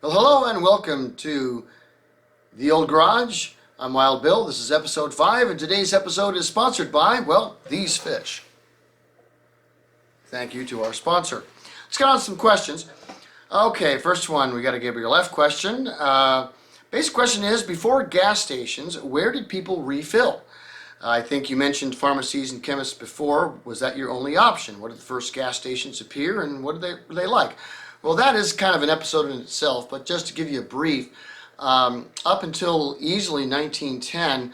Well, hello and welcome to The Old Garage. I'm Wild Bill. This is episode 5, and today's episode is sponsored by, well, these fish. Thank you to our sponsor. Let's get on to some questions. Okay, first one, we got to give your left question. Basic question is, before gas stations, where did people refill? I think you mentioned pharmacies and chemists before. Was that your only option? What did the first gas stations appear, and what were they like? Well, that is kind of an episode in itself, but just to give you a brief, up until easily 1910,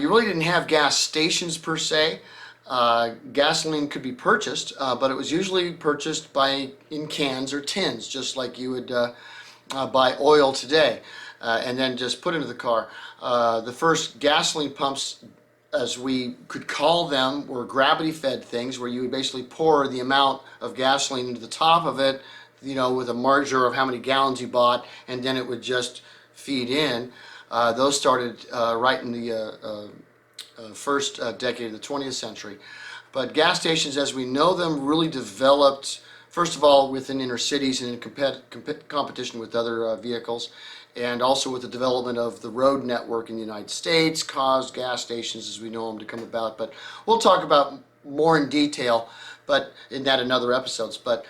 you really didn't have gas stations per se. Gasoline could be purchased, but it was usually purchased in cans or tins, just like you would buy oil today, and then just put into the car. The first gasoline pumps, as we could call them, were gravity-fed things where you would basically pour the amount of gasoline into the top of it, with a margin of how many gallons you bought, and then it would just feed in. Those started right in the first decade of the 20th century. But gas stations, as we know them, really developed, first of all, within inner cities and in competition with other vehicles, and also with the development of the road network in the United States caused gas stations as we know them to come about. But we'll talk about more in detail, but in other episodes. But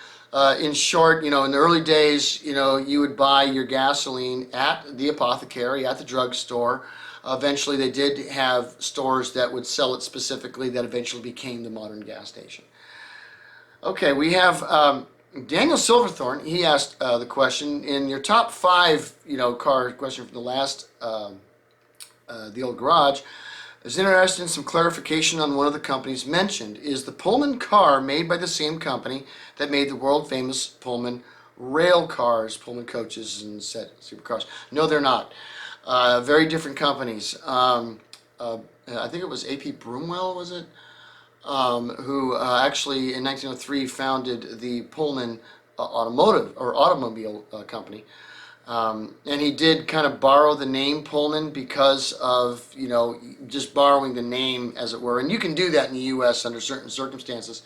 in short, in the early days, you would buy your gasoline at the apothecary, at the drugstore. Eventually, they did have stores that would sell it specifically that eventually became the modern gas station. Okay, we have Daniel Silverthorne. He asked the question, in your top 5, car question from the last, The Old Garage, is interested in some clarification on one of the companies mentioned. Is the Pullman car made by the same company that made the world famous Pullman rail cars, Pullman coaches and supercars? No, they're not. Very different companies. I think it was A.P. Broomwell, was it? Who actually in 1903 founded the Pullman automobile company. And he did kind of borrow the name Pullman because of, just borrowing the name, as it were. And you can do that in the U.S. under certain circumstances.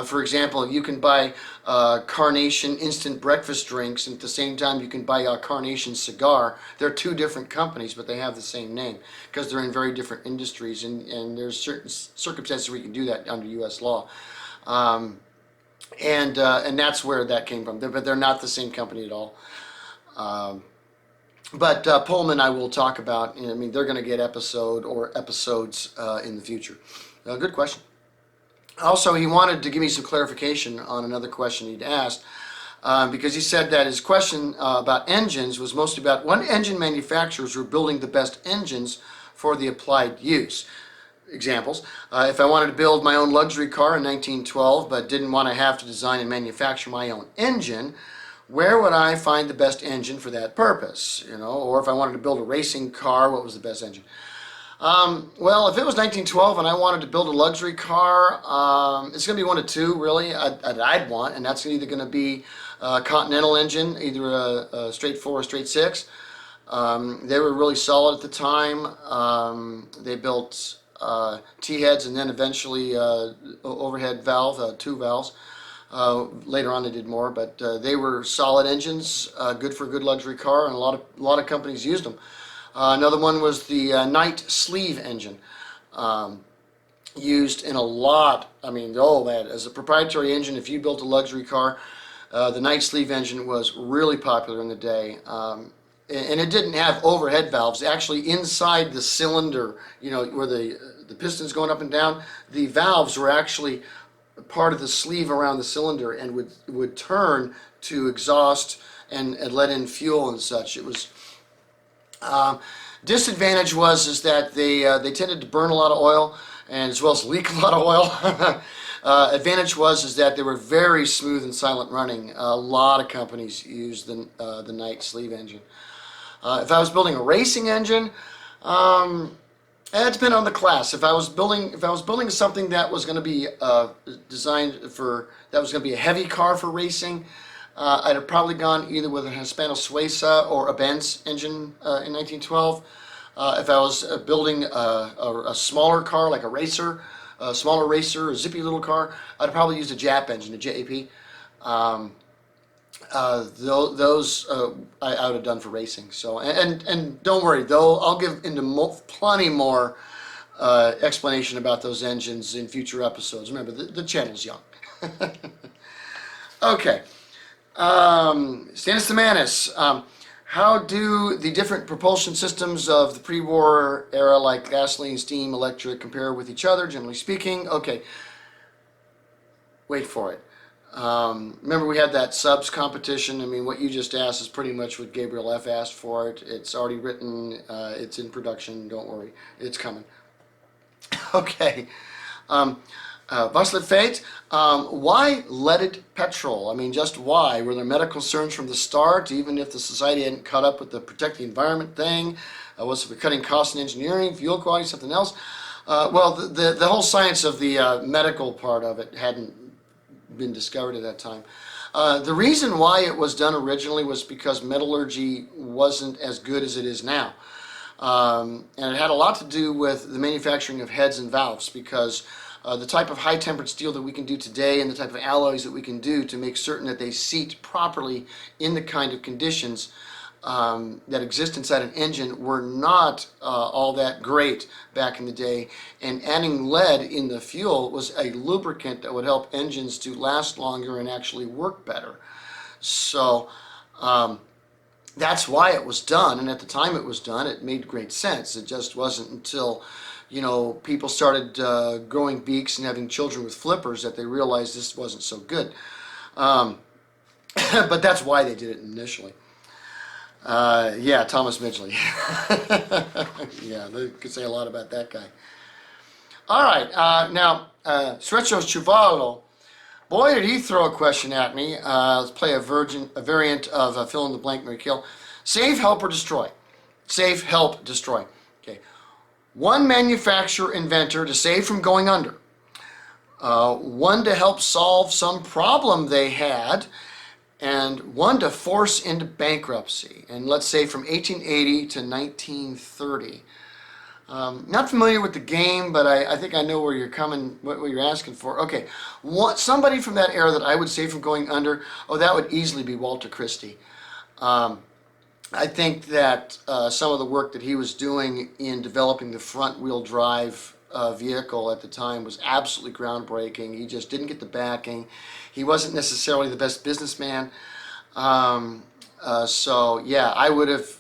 For example, you can buy Carnation instant breakfast drinks, and at the same time you can buy a Carnation cigar. They're two different companies, but they have the same name because they're in very different industries, and there's certain circumstances where you can do that under U.S. law. And that's where that came from. But they're not the same company at all. But Pullman I will talk about. They're going to get episodes in the future. Good question. Also, he wanted to give me some clarification on another question he'd asked, because he said that his question about engines was mostly about what engine manufacturers were building the best engines for the applied use. Examples, if I wanted to build my own luxury car in 1912 but didn't want to have to design and manufacture my own engine, where would I find the best engine for that purpose? Or if I wanted to build a racing car, what was the best engine? Well, if it was 1912 and I wanted to build a luxury car, it's going to be one of two, really, I'd want, and that's either going to be a Continental engine, either a straight 4 or straight 6. They were really solid at the time. They built T-heads and then eventually overhead valve, 2 valves. Later on they did more, but they were solid engines, good for a good luxury car, and a lot of companies used them. Another one was the Knight sleeve engine, used in a lot. As a proprietary engine, if you built a luxury car, the Knight sleeve engine was really popular in the day. And it didn't have overhead valves. Actually, inside the cylinder, where the piston's going up and down, the valves were actually part of the sleeve around the cylinder and would turn to exhaust and let in fuel and such. It was disadvantage is that they tended to burn a lot of oil, and as well as leak a lot of oil. Advantage is that they were very smooth and silent running. A lot of companies used the Knight sleeve engine. If I was building a racing engine, it depended on the class. If I was building something that was going to be that was going to be a heavy car for racing, I'd have probably gone either with a Hispano Suiza or a Benz engine in 1912. If I was building a smaller car, like a smaller racer, a zippy little car, I'd probably use a Jap engine, a JAP. those I would have done for racing. So and don't worry, though I'll give into plenty more explanation about those engines in future episodes. Remember, the channel's young. Okay, Stannis Manis. How do the different propulsion systems of the pre-war era, like gasoline, steam, electric, compare with each other, generally speaking? Okay, wait for it. Remember we had that subs competition. I mean, what you just asked is pretty much what Gabriel F. asked for it. It's already written. It's in production. Don't worry. It's coming. Okay. Vaslet Fate, why leaded petrol? I mean, just why? Were there medical concerns from the start, even if the society hadn't caught up with the protect the environment thing? Was it for cutting costs in engineering, fuel quality, something else? Well, the whole science of the medical part of it hadn't been discovered at that time. The reason why it was done originally was because metallurgy wasn't as good as it is now. And it had a lot to do with the manufacturing of heads and valves, because the type of high tempered steel that we can do today and the type of alloys that we can do to make certain that they seat properly in the kind of conditions that exist inside an engine were not all that great back in the day. And adding lead in the fuel was a lubricant that would help engines to last longer and actually work better. So that's why it was done, and at the time it was done, it made great sense. It just wasn't until people started growing beaks and having children with flippers that they realized this wasn't so good. But that's why they did it initially. Yeah, Thomas Midgley. Yeah, they could say a lot about that guy. All right, now, Srecho Chuvalo, boy, did he throw a question at me. Let's play a variant of fill in the blank, Mary Kill. Save, help, or destroy? Save, help, destroy. Okay. One manufacturer, inventor to save from going under. One to help solve some problem they had, and one to force into bankruptcy. And let's say from 1880 to 1930. Not familiar with the game, but I think I know where you're coming, what you're asking for. Okay, somebody from that era that I would save from going under, that would easily be Walter Christie. I think that some of the work that he was doing in developing the front-wheel drive vehicle at the time was absolutely groundbreaking. He just didn't get the backing. He wasn't necessarily the best businessman. So yeah, I would have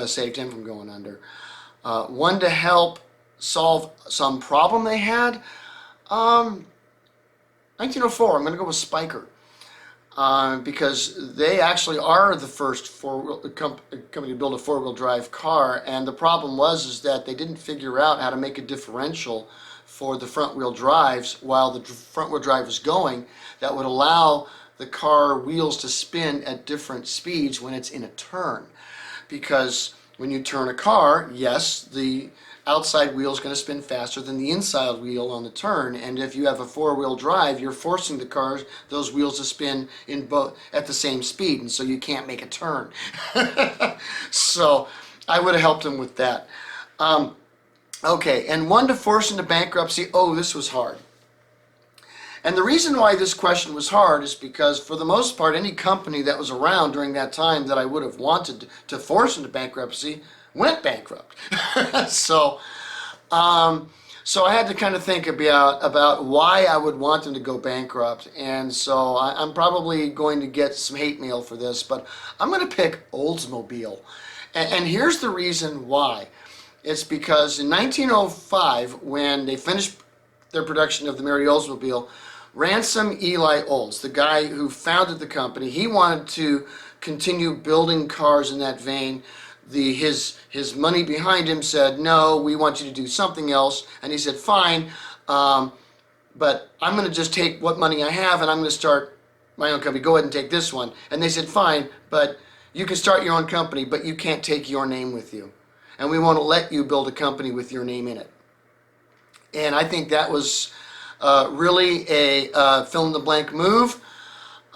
saved him from going under. One to help solve some problem they had. 1904. I'm going to go with Spyker. Because they actually are the first company to build a four-wheel drive car, and the problem was that they didn't figure out how to make a differential for the front-wheel drives while the front-wheel drive was going that would allow the car wheels to spin at different speeds when it's in a turn. Because when you turn a car, yes, the outside wheel is going to spin faster than the inside wheel on the turn, and if you have a four-wheel drive, you're forcing those wheels to spin in both at the same speed, and so you can't make a turn. So I would have helped him with that. Okay, and one to force into bankruptcy. Oh, this was hard. And the reason why this question was hard is because, for the most part, any company that was around during that time that I would have wanted to force into bankruptcy went bankrupt. So I had to kind of think about why I would want them to go bankrupt. And so I'm probably going to get some hate mail for this, but I'm going to pick Oldsmobile. And here's the reason why. It's because in 1905, when they finished their production of the Merry Oldsmobile, Ransom Eli Olds, the guy who founded the company, he wanted to continue building cars in that vein. His money behind him said, no, we want you to do something else. And he said, fine, but I'm going to just take what money I have and I'm going to start my own company. Go ahead and take this one. And they said, fine, but you can start your own company, but you can't take your name with you. And we won't let you build a company with your name in it. And I think that was really a fill-in-the-blank move.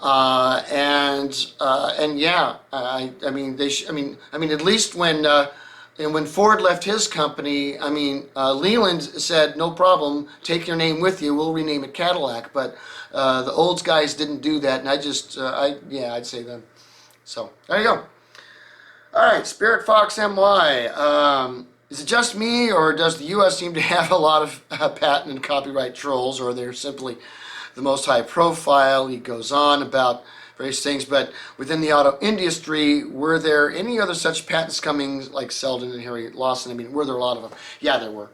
And yeah, I mean, at least when And when Ford left his company, I mean, Leland said, no problem, take your name with you, we'll rename it Cadillac. But the old guys didn't do that, and I'd say them. So, there you go. All right, Spirit Fox MY. Is it just me, or does the U.S. seem to have a lot of patent and copyright trolls, or they're simply the most high profile? He goes on about various things, but within the auto industry, were there any other such patents coming, like Selden and Harry Lawson? I mean, were there a lot of them? Yeah, there were.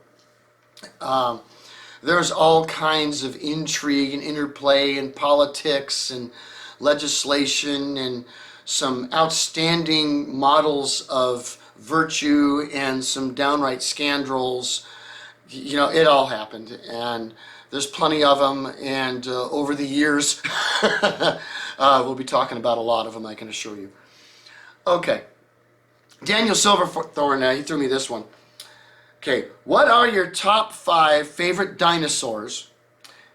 There's all kinds of intrigue and interplay and politics and legislation and some outstanding models of virtue and some downright scandals. You know, it all happened, and there's plenty of them, and over the years we'll be talking about a lot of them, I can assure you. Okay, Daniel Silverthorne, he threw me this one. Okay, what are your top 5 favorite dinosaurs,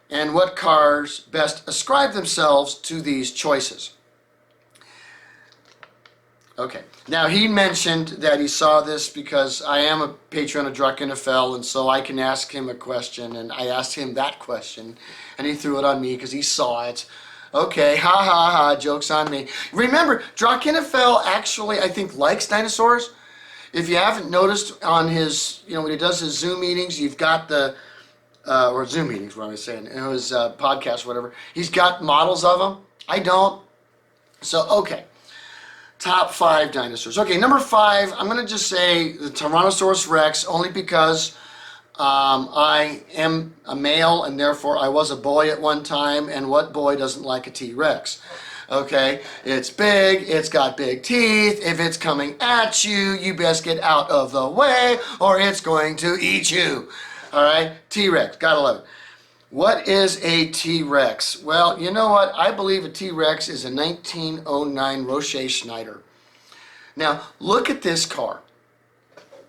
and what cars best ascribe themselves to these choices? Okay, now he mentioned that he saw this because I am a patron of Druck NFL, and so I can ask him a question, and I asked him that question, and he threw it on me because he saw it. Okay, ha ha ha, joke's on me. Remember, Druck NFL actually, I think, likes dinosaurs. If you haven't noticed on his, when he does his Zoom meetings, you've got the, or Zoom meetings, what am I saying, in his podcast, whatever, he's got models of them. I don't. So, okay. Top 5 dinosaurs. Okay, number 5, I'm going to just say the Tyrannosaurus Rex, only because I am a male, and therefore I was a boy at one time, and what boy doesn't like a T-Rex? Okay, it's big, it's got big teeth, if it's coming at you, you best get out of the way, or it's going to eat you. Alright, T-Rex, gotta love it. What is a T-Rex? Well, you know what? I believe a T-Rex is a 1909 Roche Schneider. Now, look at this car.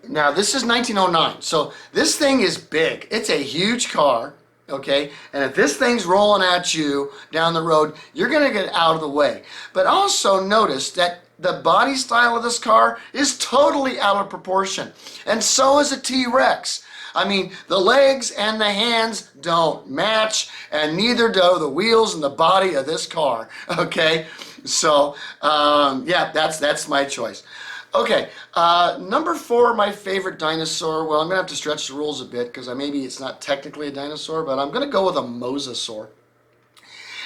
Now, this is 1909, so this thing is big. It's a huge car, okay? And if this thing's rolling at you down the road, you're going to get out of the way. But also notice that the body style of this car is totally out of proportion. And so is a T-Rex. I mean, the legs and the hands don't match, and neither do the wheels and the body of this car, okay? So, yeah, that's my choice. Okay, number 4, my favorite dinosaur. Well, I'm going to have to stretch the rules a bit because maybe it's not technically a dinosaur, but I'm going to go with a mosasaur.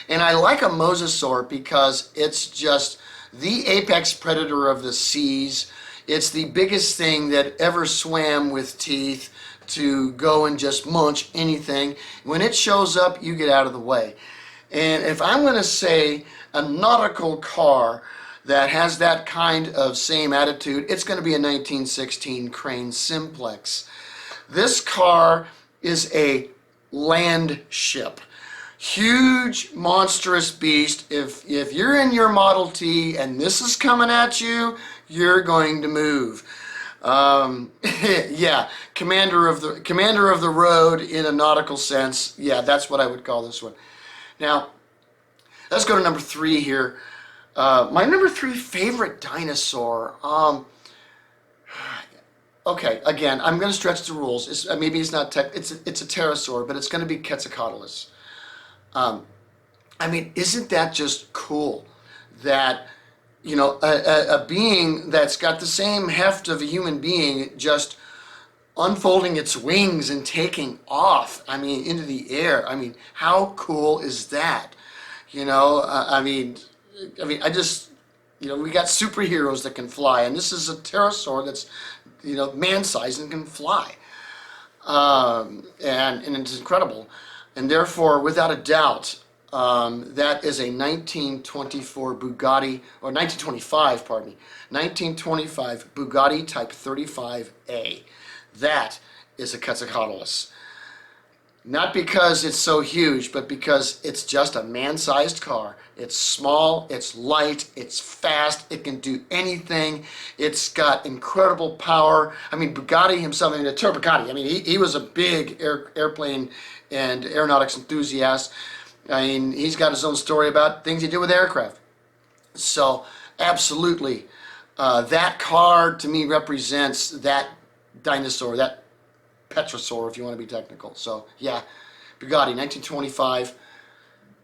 And I like a mosasaur because it's just the apex predator of the seas. It's the biggest thing that ever swam with teeth to go and just munch anything. When it shows up, you get out of the way. And if I'm going to say a nautical car that has that kind of same attitude, it's going to be a 1916 Crane Simplex. This car is a land ship. Huge, monstrous beast. If you're in your Model T and this is coming at you, you're going to move. Yeah, commander of the road in a nautical sense. Yeah, that's what I would call this one. Now, let's go to number 3 here. My number 3 favorite dinosaur. Okay, again, I'm going to stretch the rules. Maybe it's not it's a pterosaur, but it's going to be Quetzalcoatlus. I mean, isn't that just cool that a being that's got the same heft of a human being just unfolding its wings and taking off, I mean, into the air. I mean, how cool is that? I mean, we got superheroes that can fly, and this is a pterosaur that's, man-sized and can fly. And it's incredible. And therefore, without a doubt, that is a 1924 Bugatti, or 1925, pardon me, 1925 Bugatti Type 35A. That is a Quetzalcoatlus. Not because it's so huge, but because it's just a man-sized car. It's small, it's light, it's fast, it can do anything. It's got incredible power. I mean, Bugatti himself, Ettore Bugatti, I mean, he was a big airplane and aeronautics enthusiast. I mean, he's got his own story about things he did with aircraft. So, absolutely, That car to me represents that dinosaur, that Petrosaur, if you want to be technical. So yeah, Bugatti, 1925,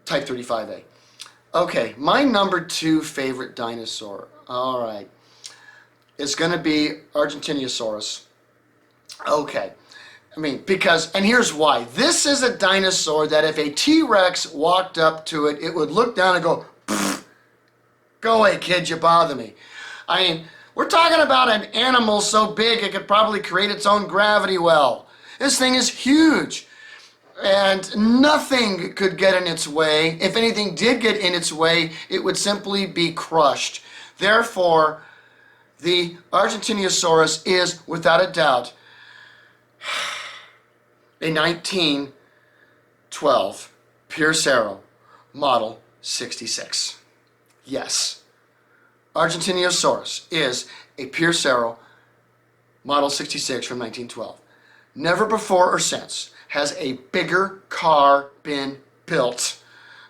Type 35A. Okay, my number 2 favorite dinosaur. All right, it's going to be Argentinosaurus. Okay, I mean, because, and here's why. This is a dinosaur that if a T-Rex walked up to it, it would look down and go, go away, kid, you bother me. I mean, we're talking about an animal so big it could probably create its own gravity well. This thing is huge. And nothing could get in its way. If anything did get in its way, it would simply be crushed. Therefore, the Argentinosaurus is, without a doubt, a 1912 Pierce Arrow Model 66. Yes, Argentinosaurus is a Pierce Arrow Model 66 from 1912. Never before or since has a bigger car been built.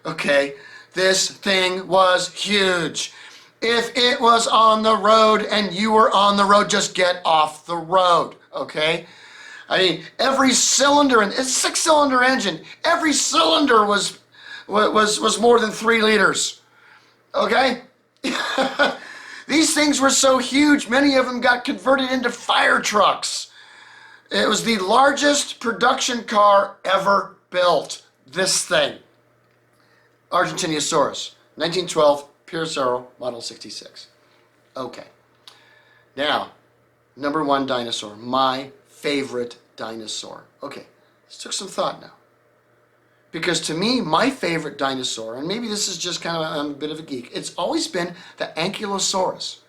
Okay, this thing was huge. If it was on the road and you were on the road, just get off the road, okay? I mean, every cylinder, and it's a 6-cylinder engine, every cylinder was more than 3 liters, okay? These things were so huge, many of them got converted into fire trucks. It was the largest production car ever built, this thing. Argentinosaurus, 1912 Pierce Arrow Model 66. Okay. Now, number 1 dinosaur, my favorite dinosaur. Okay, this took some thought now. Because to me, my favorite dinosaur, and maybe this is just kind of, I'm a bit of a geek, it's always been the Ankylosaurus.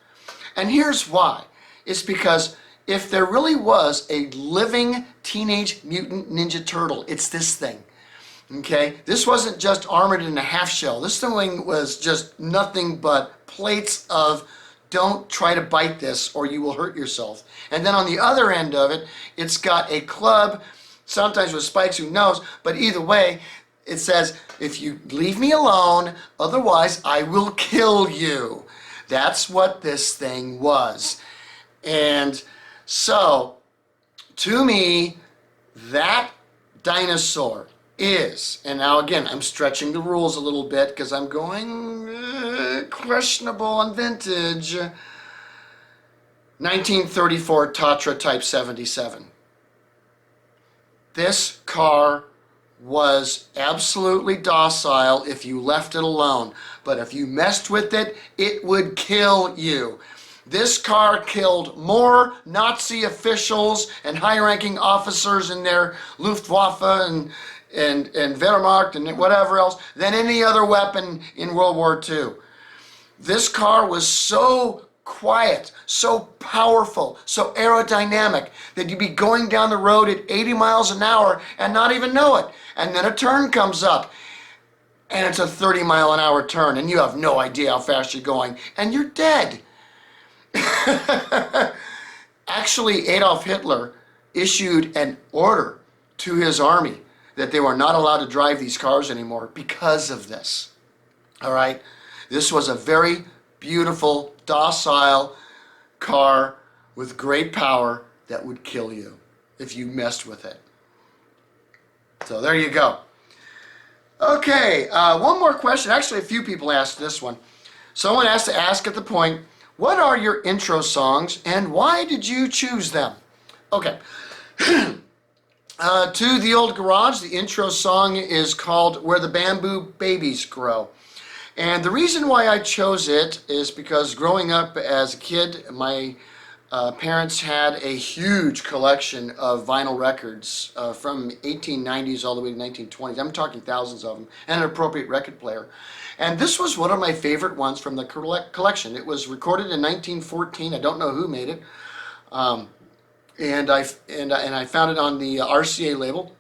And here's why. It's because if there really was a living Teenage Mutant Ninja Turtle, it's this thing. Okay? This wasn't just armored in a half shell. This thing was just nothing but plates of don't try to bite this or you will hurt yourself. And then on the other end of it, it's got a club, sometimes with spikes, who knows, but either way, it says, if you leave me alone, otherwise I will kill you. That's what this thing was. And so, to me, that dinosaur is, and now again, I'm stretching the rules a little bit because I'm going questionable on vintage, 1934 Tatra Type 77. This car was absolutely docile if you left it alone, but if you messed with it, it would kill you. This car killed more Nazi officials and high-ranking officers in their Luftwaffe and Wehrmacht and whatever else than any other weapon in World War II. This car was so quiet, so powerful, so aerodynamic that you'd be going down the road at 80 miles an hour and not even know it. And then a turn comes up and it's a 30-mile-an-hour turn and you have no idea how fast you're going and you're dead. Actually, Adolf Hitler issued an order to his army that they were not allowed to drive these cars anymore because of this. All right? This was a very beautiful, docile car with great power that would kill you if you messed with it. So there you go. Okay, one more question. Actually, a few people asked this one. Someone asked to ask at the point, what are your intro songs and why did you choose them? Okay. To the Old Garage, the intro song is called Where the Bamboo Babies Grow. And the reason why I chose it is because growing up as a kid, my parents had a huge collection of vinyl records from 1890s all the way to 1920s. I'm talking thousands of them, and an appropriate record player. And this was one of my favorite ones from the collection. It was recorded in 1914. I don't know who made it. And I found it on the RCA label.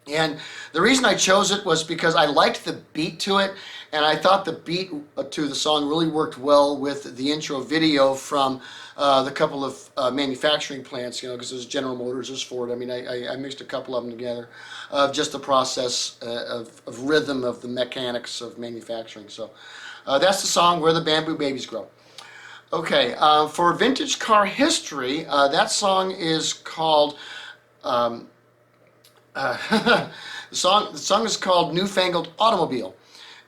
And the reason I chose it was because I liked the beat to it, and I thought the beat to the song really worked well with the intro video from the couple of manufacturing plants, you know, because there's General Motors, there's Ford. I mean, I mixed a couple of them together of just the process of rhythm of the mechanics of manufacturing. So that's the song Where the Bamboo Babies Grow. Okay, for vintage car history, that song is called the song is called "Newfangled Automobile."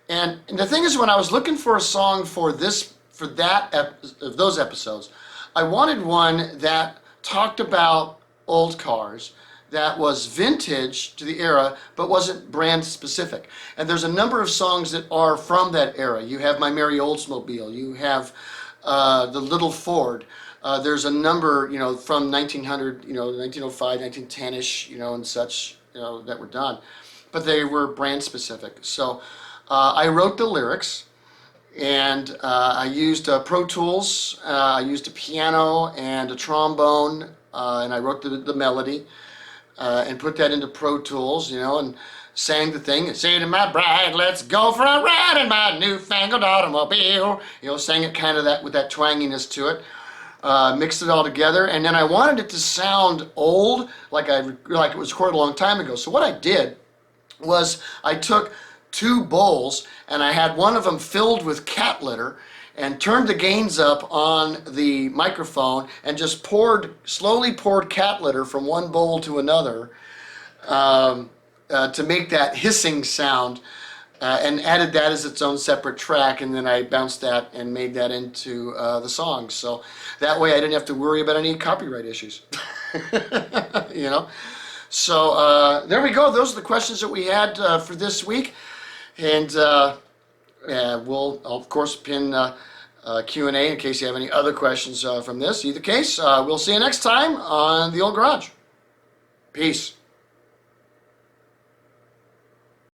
And the thing is, when I was looking for a song for those episodes, I wanted one that talked about old cars, that was vintage to the era, but wasn't brand specific. And there's a number of songs that are from that era. You have My Merry Oldsmobile. You have The Little Ford. There's a number, from 1900, 1905, 1910-ish, and such, that were done. But they were brand specific. So I wrote the lyrics, and I used Pro Tools. I used a piano and a trombone, and I wrote the melody, and put that into Pro Tools, and sang the thing. Say to my bride, let's go for a ride in my newfangled automobile. Sang it kind of that with that twanginess to it. Mixed it all together, and then I wanted it to sound old, like it was recorded a long time ago. So what I did was I took two bowls, and I had one of them filled with cat litter, and turned the gains up on the microphone, and just slowly poured cat litter from one bowl to another, to make that hissing sound, and added that as its own separate track, and then I bounced that and made that into the song. So that way I didn't have to worry about any copyright issues. So there we go. Those are the questions that we had for this week. And we'll, of course, pin Q&A in case you have any other questions from this. Either case, we'll see you next time on The Old Garage. Peace.